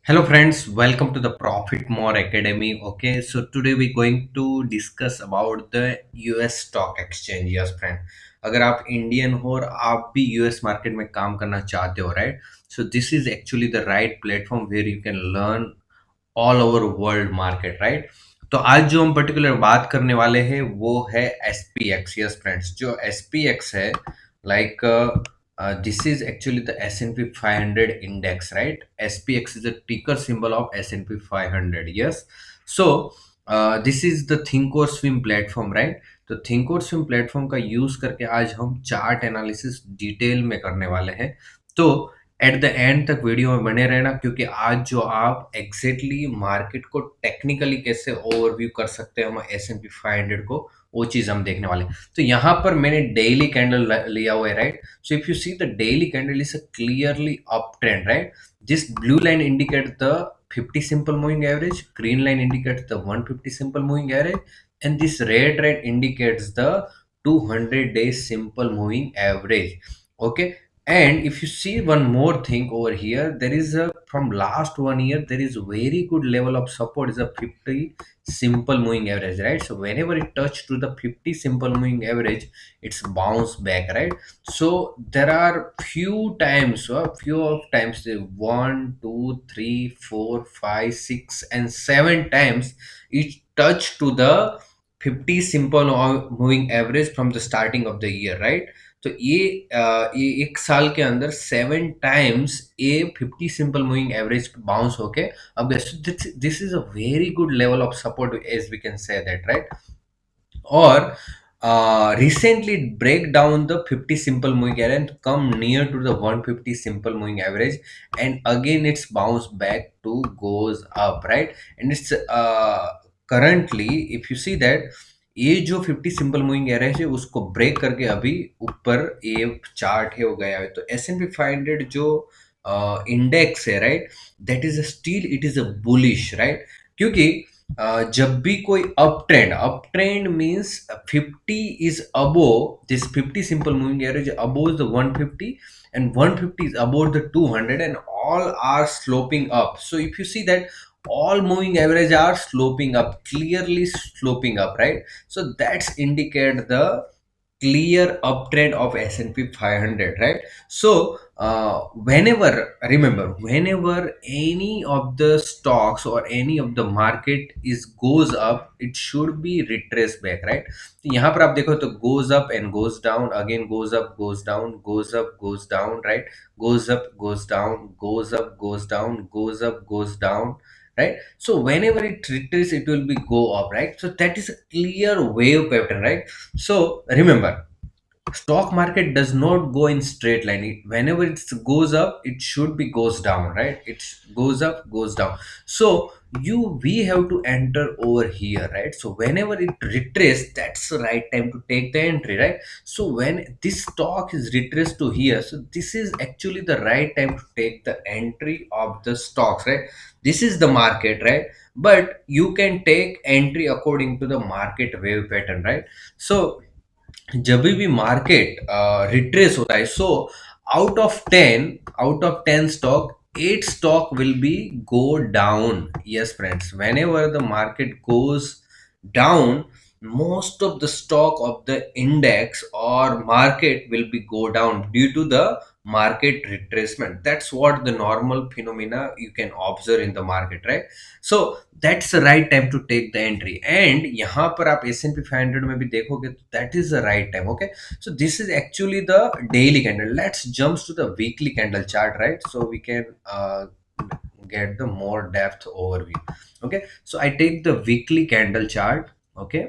Hello friends, welcome to the Profit More Academy. Okay, so today we're going to discuss about the US stock exchange. Yes friend, अगर आप Indian हो और आप भी US market में काम करना चाहते हो, right? So this is actually the right platform where you can learn all over world market, right? तो आज जो हम पर्टिकुलर बात करने वाले हैं वो है एसपीएक्स. यस फ्रेंड्स, जो एसपीएक्स है, like this is actually the S&P 500 index, right? SPX is a ticker symbol of S&P 500. Yes. So this is the think or swim platform, right? तो थिंक और स्विम प्लेटफॉर्म का use करके आज हम chart analysis detail में करने वाले हैं. तो एट द एंड तक वीडियो में बने रहना, क्योंकि आज जो आप एग्जैक्टली मार्केट को टेक्निकली कैसे ओवरव्यू कर सकते हैं हम S&P 500 को, वो चीज हम देखने वाले हैं. तो यहाँ पर मैंने डेली कैंडल लिया हुआ है, right? So if you see, the daily candle is a clearly uptrend, right? This blue line indicates the 50 simple moving average, green line indicates the 150 simple moving average, and this red line indicates the 200 days simple moving average. Okay. And if you see one more thing over here, there is a, from last 1 year there is very good level of support, is a 50 simple moving average, right? So whenever it touch to the 50 simple moving average, it's bounce back, right? So there are few of times, 1 2 3 4 5 6 and 7 times it touched to the 50 simple moving average from the starting of the year, right? तो ये एक साल के अंदर 7 times ये 50 simple moving average bounce होके अब this is a very good level of support, as we can say that, right? Or recently it break down the 50 simple moving average and come near to the 150 simple moving average, and again it's bounced back to goes up, right? And it's currently, if you see that, ये जो 50 simple moving average है उसको break करके अभी ऊपर ये chart है वो गया है. तो S&P 500 जो इंडेक्स है, right, that is still it is a bullish, right? क्योंकि जब भी कोई up trend means 50 is above this 50 simple moving average, above the 150, and 150 is above the 200, and all are sloping up. So if you see that all moving average are sloping up, clearly sloping up, right? So that's indicate the clear uptrend of S&P 500, right? So whenever, remember, whenever any of the stocks or any of the market is goes up, it should be retraced back, right? तो यहाँ पर आप देखो तो goes up and goes down, again goes up, goes down, goes up, goes down, right? Goes up, goes down, goes up, goes down, goes up, goes down, right? So whenever it retraces, it will be go up, right? So that is a clear wave pattern, right? So remember, stock market does not go in straight line. Whenever it goes up, it should be goes down, right? It goes up, goes down. So we have to enter over here, right? So whenever it retraces, that's the right time to take the entry, right? So when this stock is retraced to here, so this is actually the right time to take the entry of the stocks, right? This is the market, right? But you can take entry according to the market wave pattern, right? So जब भी market retrace होता है, so out of 10 stock, 8 stock will be go down. Yes friends, when ever the market goes down, most of the stock of the index or market will be go down due to the market retracement. That's what the normal phenomena you can observe in the market, right? So that's the right time to take the entry. And यहाँ पर आप S&P 500 में भी देखोगे तो that is the right time. Okay, so this is actually the daily candle. Let's jump to the weekly candle chart, right? So we can get the more depth overview. Okay, so I take the weekly candle chart. Okay,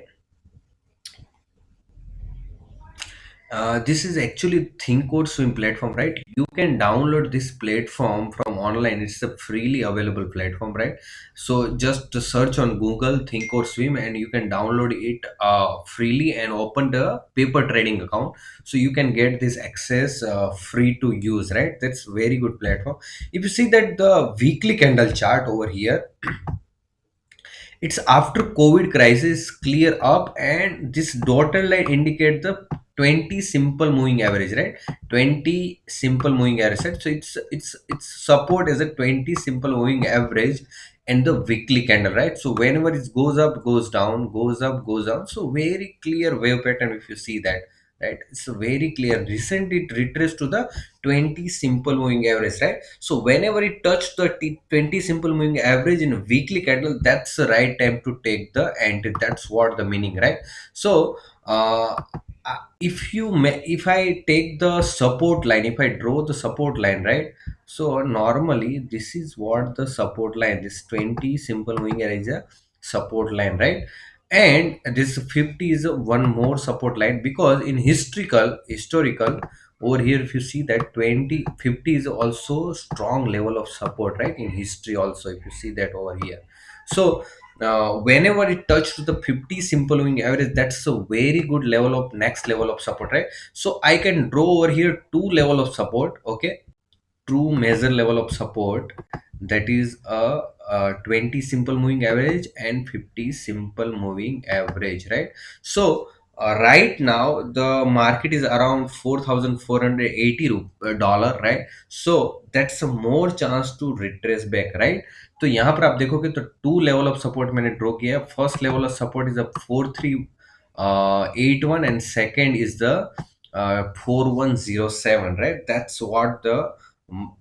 this is actually ThinkCode Swim platform, right? You can download this platform from online. It's a freely available platform, right? So just to search on Google ThinkCode Swim and you can download it freely and open the paper trading account. So you can get this access free to use, right? That's very good platform. If you see that the weekly candle chart over here, it's after COVID crisis clear up, and this dotted line indicate the 20 simple moving average, right? 20 simple moving average, right? So it's support as a 20 simple moving average and the weekly candle, right? So whenever it goes up, goes down, goes up, goes down, so very clear wave pattern if you see that, right? It's very clear. Recently it retraced to the 20 simple moving average, right? So whenever it touched the 20 simple moving average in a weekly candle, that's the right time to take the entry. That's what the meaning, right? So if I take the support line, if I draw the support line, right? So normally this is what the support line, this 20 simple moving average is a support line, right? And this 50 is a one more support line, because in historical over here, if you see that 2050 is also strong level of support, right? In history also, if you see that over here. So whenever it touched the 50 simple moving average, that's a very good level of next level of support, right? So I can draw over here two level of support, okay? True measure level of support, that is a 20 simple moving average and 50 simple moving average, right? So right now the market is around 4480 dollar, right? So that's a more chance to retrace back, right? तो यहाँ पर आप देखोगे तो two level of support मैंने draw किया है. First level of support is a 4381 and second is the 4107, right? That's what the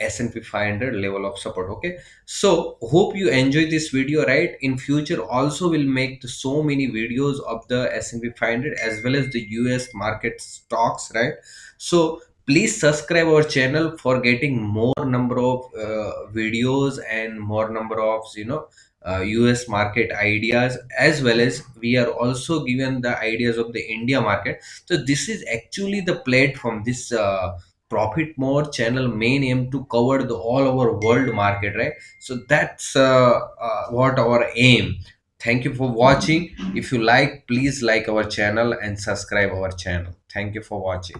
S&P 500 level of support. Okay, so hope you enjoy this video, right? In future also we'll make so many videos of the S&P 500 as well as the US market stocks, right? So please subscribe our channel for getting more number of videos and more number of US market ideas, as well as we are also given the ideas of the India market. So this is actually the platform, this profit more channel main aim to cover the all over world market, right? So that's what our aim. Thank you for watching. If you like, please like our channel and subscribe our channel. Thank you for watching.